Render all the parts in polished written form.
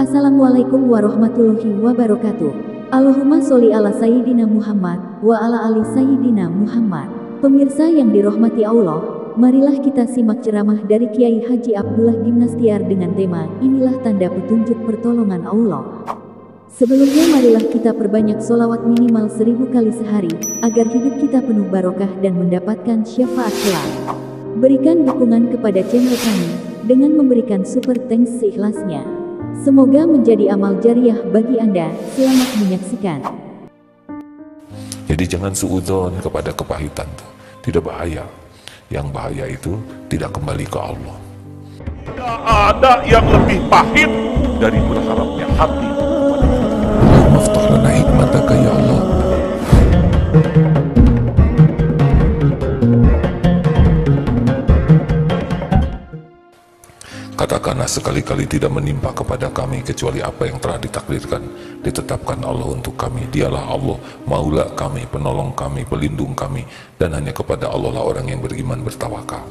Assalamualaikum warahmatullahi wabarakatuh. Allahumma sholli ala Sayyidina Muhammad wa ala ali Sayyidina Muhammad. Pemirsa yang dirahmati Allah, marilah kita simak ceramah dari Kiai Haji Abdullah Gimnastiar dengan tema Inilah Tanda Petunjuk Pertolongan Allah. Sebelumnya marilah kita perbanyak sholawat minimal 1000 kali sehari, agar hidup kita penuh barokah dan mendapatkan syafaat kelak. Berikan dukungan kepada channel kami, dengan memberikan super thanks seikhlasnya. Semoga menjadi amal jariah bagi Anda. Selamat menyaksikan. Jadi jangan suudzon kepada kepahitan, tidak bahaya. Yang bahaya itu tidak kembali ke Allah. Tidak ada yang lebih pahit dari berharapnya hati. Allahumma aftah lana hikmataka ya Allah. Katakanlah sekali-kali tidak menimpa kepada kami kecuali apa yang telah ditakdirkan, ditetapkan Allah untuk kami. Dialah Allah, maula kami, penolong kami, pelindung kami, dan hanya kepada Allah lah orang yang beriman bertawakal.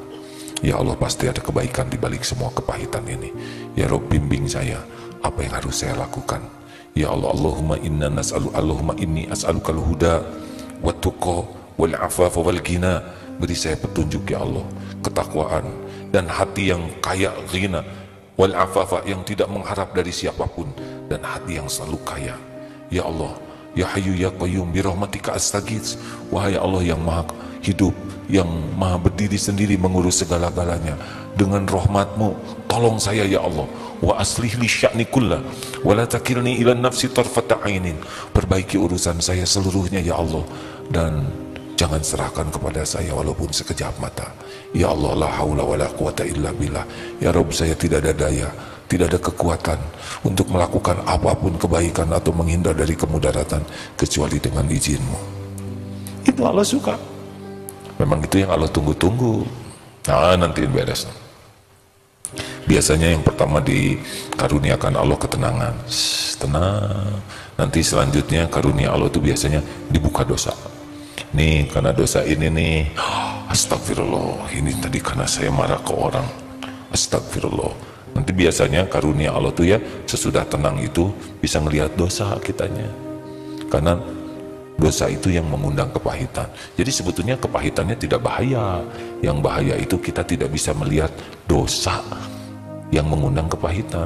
Ya Allah, pasti ada kebaikan di balik semua kepahitan ini. Ya Rabb, bimbing saya, apa yang harus saya lakukan. Ya Allah, Allahumma inni as'alukal huda wat tuqa wal afafa wal ghina. Beri saya petunjuk ya Allah, ketakwaan dan hati yang kaya, ghina, wal afafa, yang tidak mengharap dari siapapun, dan hati yang selalu kaya. Ya Allah, ya Hayyu ya Qayyum, bi rahmatika astaghits. Wahai Allah yang maha hidup, yang maha berdiri sendiri mengurus segala-galanya, dengan rahmatmu tolong saya ya Allah. Wa aslih li sya'ni kullah wa la takilni ila nafsi tarfata ainin. Perbaiki urusan saya seluruhnya ya Allah, dan jangan serahkan kepada saya walaupun sekejap mata. Ya Allah, la haula wa la quwata illa billah. Ya Rabb, saya tidak ada daya, tidak ada kekuatan untuk melakukan apapun kebaikan atau menghindar dari kemudaratan kecuali dengan izin-Mu. Itu Allah suka. Memang itu yang Allah tunggu-tunggu. Nah, nanti beres. Biasanya yang pertama dikaruniakan Allah ketenangan. Tenang. Nanti selanjutnya karunia Allah itu biasanya dibuka dosa. Nih, karena dosa ini nih, astagfirullah, ini tadi karena saya marah ke orang, astagfirullah. Nanti biasanya karunia Allah tuh ya, sesudah tenang itu bisa ngelihat dosa kitanya, karena dosa itu yang mengundang kepahitan. Jadi sebetulnya kepahitannya tidak bahaya. Yang bahaya itu kita tidak bisa melihat dosa yang mengundang kepahitan.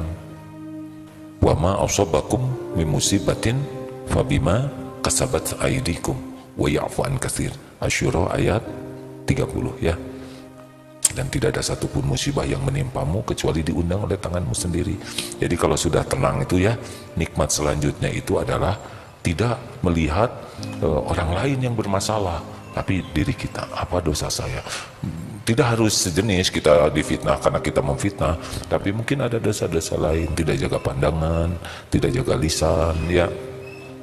Wa ma asabakum min musibatin fabima kasabat aydikum wa ya'fu an katsir. Asy-Syura ayat 30 ya. Dan tidak ada satupun musibah yang menimpamu kecuali diundang oleh tanganmu sendiri. Jadi kalau sudah tenang itu ya, nikmat selanjutnya itu adalah tidak melihat orang lain yang bermasalah, tapi diri kita. Apa dosa saya? Tidak harus sejenis kita difitnah karena kita memfitnah, tapi mungkin ada dosa-dosa lain, tidak jaga pandangan, tidak jaga lisan ya.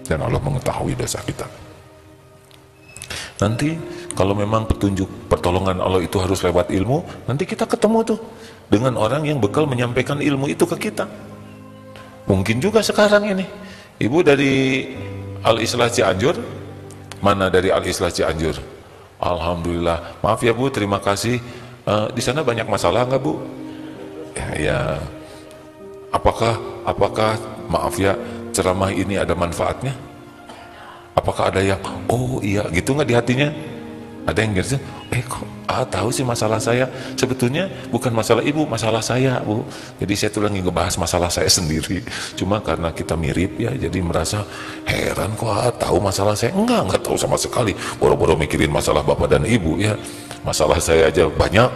Dan Allah mengetahui dosa kita. Nanti kalau memang petunjuk pertolongan Allah itu harus lewat ilmu, nanti kita ketemu tuh dengan orang yang bekal menyampaikan ilmu itu ke kita. Mungkin juga sekarang ini ibu dari Al-Islah Cianjur. Mana dari Al-Islah Cianjur? Alhamdulillah. Maaf ya Bu, terima kasih. Di sana banyak masalah nggak Bu? Ya. Apakah maaf ya, ceramah ini ada manfaatnya? Apakah ada yang, oh iya gitu nggak di hatinya? Ada yang gitu, kok tahu sih masalah saya. Sebetulnya bukan masalah ibu, masalah saya Bu. Jadi saya tuh lagi ngebahas masalah saya sendiri. Cuma karena kita mirip ya, jadi merasa heran kok tahu masalah saya. Enggak tahu sama sekali. Boro-boro mikirin masalah bapak dan ibu ya. Masalah saya aja banyak.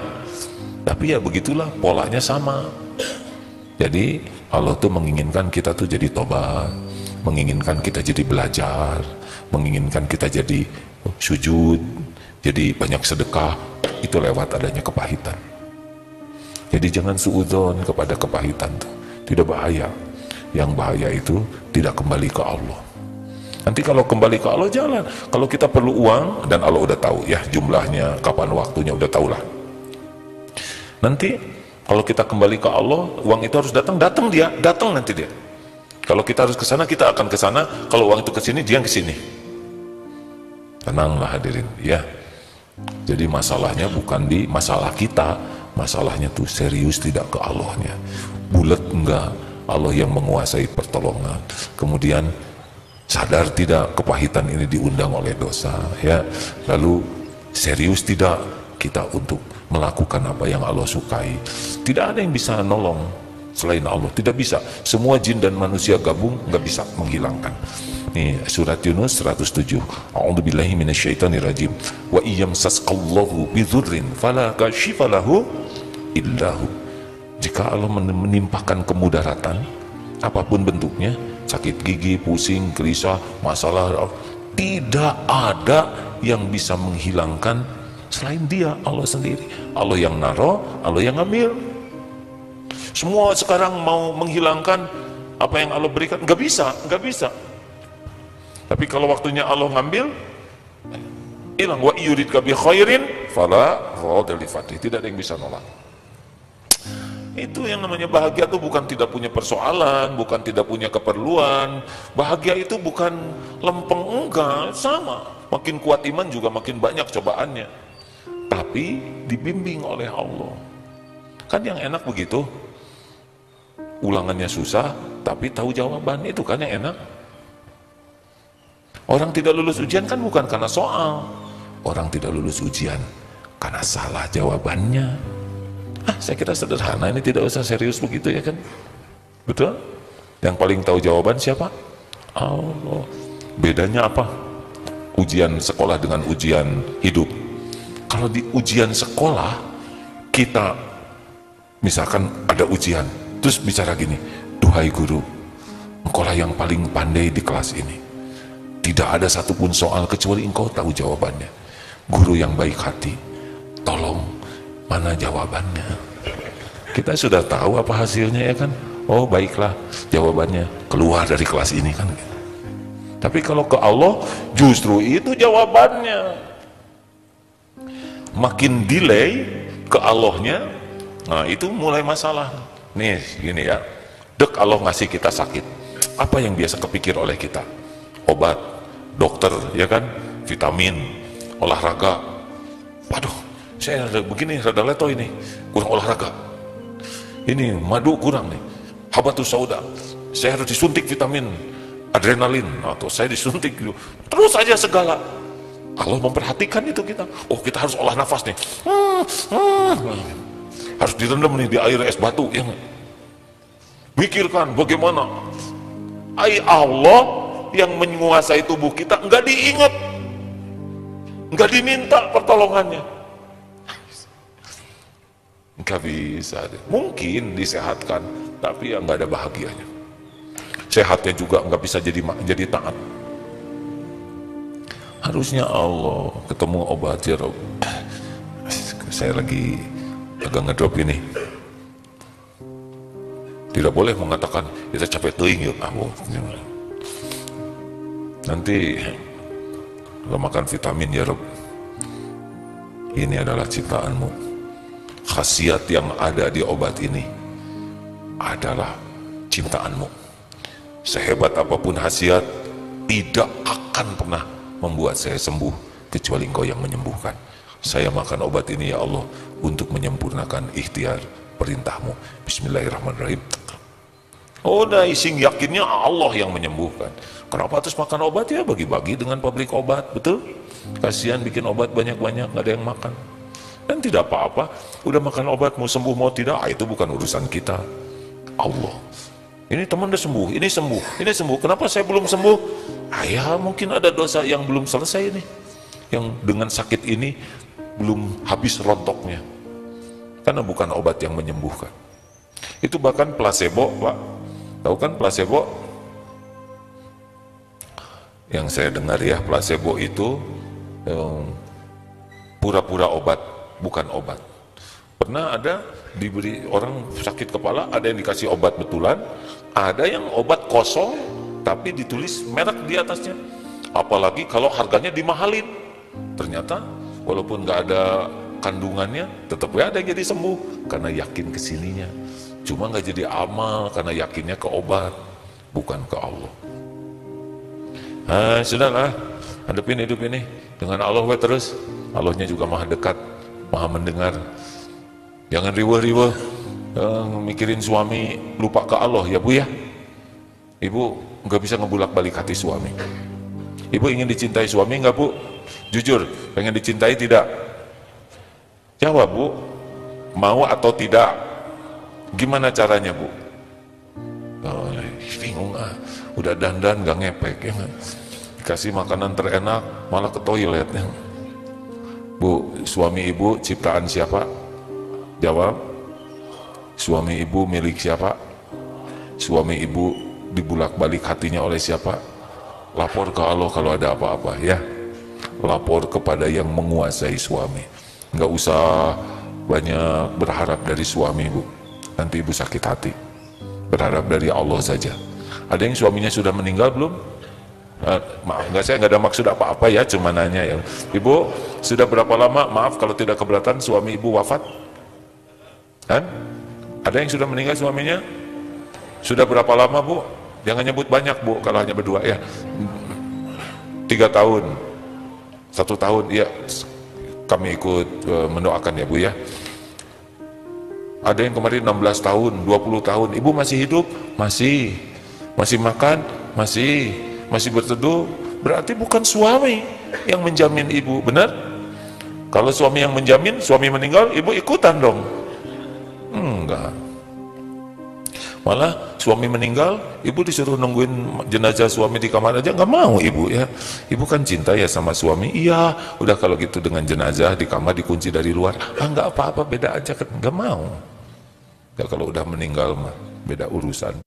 Tapi ya begitulah, polanya sama. Jadi Allah tuh menginginkan kita tuh jadi tobat, menginginkan kita jadi belajar, menginginkan kita jadi sujud, jadi banyak sedekah. Itu lewat adanya kepahitan. Jadi jangan suudzon kepada kepahitan tuh, tidak bahaya. Yang bahaya itu tidak kembali ke Allah. Nanti kalau kembali ke Allah jalan. Kalau kita perlu uang dan Allah udah tahu ya jumlahnya, kapan waktunya udah tahu lah. Nanti kalau kita kembali ke Allah, uang itu harus datang nanti dia. Kalau kita harus ke sana, kita akan ke sana. Kalau uang itu ke sini, dia ke sini. Tenanglah hadirin ya. Jadi masalahnya bukan di masalah kita, masalahnya tuh serius tidak ke Allahnya. Bulat enggak, Allah yang menguasai pertolongan. Kemudian sadar tidak kepahitan ini diundang oleh dosa, ya. Lalu serius tidak kita untuk melakukan apa yang Allah sukai. Tidak ada yang bisa nolong selain Allah, tidak bisa. Semua jin dan manusia gabung nggak bisa menghilangkan. Nih surat Yunus 107. A'udzubillahi minasyaitonirrajim. Wa iyamsasqallahu bidzurrin fala kashifa lahu illahu. Jika Allah menimpakan kemudaratan apapun bentuknya, sakit gigi, pusing, gelisah, masalah, tidak ada yang bisa menghilangkan selain Dia, Allah sendiri. Allah yang naro, Allah yang ngambil. Semua sekarang mau menghilangkan apa yang Allah berikan, nggak bisa, nggak bisa. Tapi kalau waktunya Allah ngambil, hilang. Wa yuridka bi khairin fala radha li fadli. Tidak ada yang bisa nolak. Itu yang namanya bahagia itu bukan tidak punya persoalan, bukan tidak punya keperluan. Bahagia itu bukan lempeng, enggak, sama. Makin kuat iman juga makin banyak cobaannya. Tapi dibimbing oleh Allah. Kan yang enak begitu. Ulangannya susah, tapi tahu jawaban, itu kan yang enak. Orang tidak lulus ujian kan bukan karena soal. Orang tidak lulus ujian karena salah jawabannya. Saya kira sederhana, ini tidak usah serius begitu, ya kan? Betul? Yang paling tahu jawaban siapa? Allah. Bedanya apa? Ujian sekolah dengan ujian hidup. Kalau di ujian sekolah, kita misalkan ada ujian, terus bicara gini, duhai guru, engkaulah yang paling pandai di kelas ini. Tidak ada satupun soal kecuali engkau tahu jawabannya. Guru yang baik hati, tolong mana jawabannya? Kita sudah tahu apa hasilnya, ya kan? Oh baiklah, jawabannya keluar dari kelas ini kan. Tapi kalau ke Allah, justru itu jawabannya. Makin delay ke Allahnya, nah itu mulai masalah. Nih gini ya, dek Allah ngasih kita sakit, apa yang biasa kepikir oleh kita? Obat, dokter, ya kan, vitamin, olahraga. Waduh, saya begini, rada leto ini, kurang olahraga. Ini madu kurang nih, habatus sauda, saya harus disuntik vitamin adrenalin, atau saya disuntik gitu. Terus aja segala. Allah memperhatikan itu kita. Oh kita harus olah nafas nih, harus direndam nih di air es batu, ya nggak? Pikirkan bagaimana. Allah yang menguasai tubuh kita nggak diingat, nggak diminta pertolongannya, nggak bisa. Mungkin disehatkan, tapi ya nggak ada bahagianya. Sehatnya juga nggak bisa jadi taat. Harusnya Allah ketemu obat ya Rob. Saya lagi agak ngedrop ini. Tidak boleh mengatakan kita capek teing yuk. Nanti lo makan vitamin ya Rob. Ini adalah ciptaanmu. Khasiat yang ada di obat ini adalah ciptaanmu. Sehebat apapun khasiat, tidak akan pernah membuat saya sembuh kecuali Engkau yang menyembuhkan. Saya makan obat ini ya Allah untuk menyempurnakan ikhtiar perintahmu. Bismillahirrahmanirrahim. Oh, udah ising yakinnya Allah yang menyembuhkan. Kenapa terus makan obat? Ya bagi-bagi dengan pabrik obat, betul? Kasihan bikin obat banyak-banyak, nggak ada yang makan. Dan tidak apa-apa, udah makan obat mau sembuh mau tidak, itu bukan urusan kita. Allah. Ini teman udah sembuh, ini sembuh, ini sembuh. Kenapa saya belum sembuh? Ya mungkin ada dosa yang belum selesai nih, yang dengan sakit ini belum habis rontoknya. Karena bukan obat yang menyembuhkan. Itu bahkan placebo, Pak. Tahu kan placebo? Yang saya dengar ya, placebo itu pura-pura obat, bukan obat. Pernah ada diberi orang sakit kepala, ada yang dikasih obat betulan, ada yang obat kosong tapi ditulis merek di atasnya. Apalagi kalau harganya dimahalin. Ternyata walaupun nggak ada kandungannya, tetap ada yang jadi sembuh karena yakin kesininya. Cuma nggak jadi amal karena yakinnya ke obat, bukan ke Allah. Sudahlah, hadapin hidup ini dengan Allah terus. Allahnya juga maha dekat, maha mendengar. Jangan riweh-riweh, mikirin suami, lupa ke Allah ya Bu ya. Ibu nggak bisa ngebulak-balik hati suami. Ibu ingin dicintai suami nggak Bu? Jujur, pengen dicintai tidak? Jawab Bu, mau atau tidak? Gimana caranya Bu? Oh, bingung udah dandan gak ngepek ya. Dikasih makanan terenak malah ke toilet ya. Bu, suami ibu ciptaan siapa? Jawab. Suami ibu milik siapa? Suami ibu dibulak-balik hatinya oleh siapa? Lapor ke Allah kalau ada apa-apa ya. Lapor kepada yang menguasai suami. Nggak usah banyak berharap dari suami Bu, nanti ibu sakit hati. Berharap dari Allah saja. Ada yang suaminya sudah meninggal belum? Maaf, saya nggak ada maksud apa-apa ya, cuma nanya ya. Ibu sudah berapa lama, maaf kalau tidak keberatan, suami ibu wafat? Kan? Ada yang sudah meninggal suaminya? Sudah berapa lama Bu? Jangan nyebut banyak Bu, kalau hanya berdua ya. 3 tahun, 1 tahun, ya kami ikut mendoakan ya Bu ya. Ada yang kemarin 16 tahun, 20 tahun, ibu masih hidup? Masih makan? Masih berteduh? Berarti bukan suami yang menjamin ibu, benar? Kalau suami yang menjamin, suami meninggal, ibu ikutan dong? Enggak. Malah suami meninggal, ibu disuruh nungguin jenazah suami di kamar aja, nggak mau ibu ya. Ibu kan cinta ya sama suami, iya. Udah kalau gitu dengan jenazah di kamar dikunci dari luar, nggak apa-apa, beda aja kan, nggak mau. Ya kalau udah meninggal mah beda urusan.